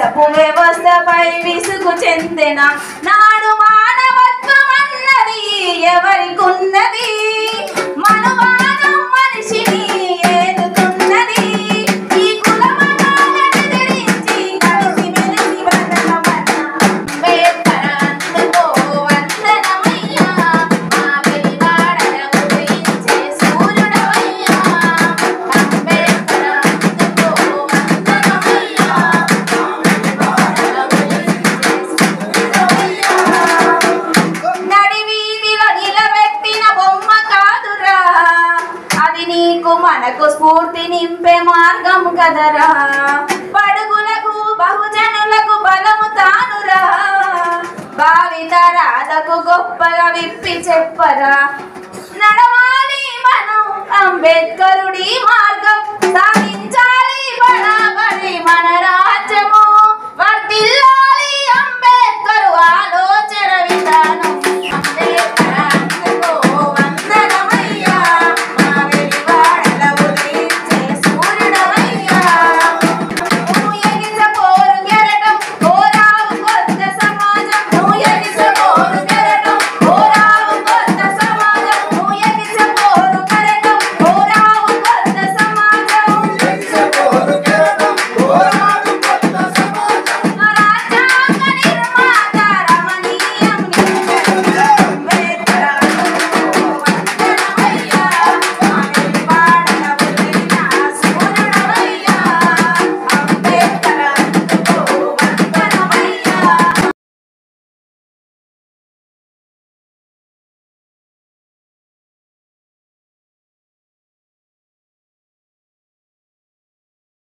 రాజ్యపు వ్యవస్థపై విసుగు చెందెన నాడు మానవత్వం అన్నది ఎవరికున్నది మనువాదం మనిషిని ఏలుతున్నది ఈ కులమతాలను ఎదిరించి కలిసి మెలిసి బ్రతకమన్న అంబేద్కర్ అందుకో వందనమయ్యా మా వెలివాడలకు ఉదయించే సూర్యుడవయ్యా అంబేద్కర్ అందుకో వందనమయ్యా నడి వీధిలో నిలబెట్టిన బొమ్మ కాదురా అది నీకు మనకు స్ఫూర్తి నింపే మార్గం కదరా బడుగులకు బహుజనులకు బలము తానురా భావితరాలకు గొప్పగా విప్పి చెప్పరా నడవాలి మనం అంబేద్కరుడి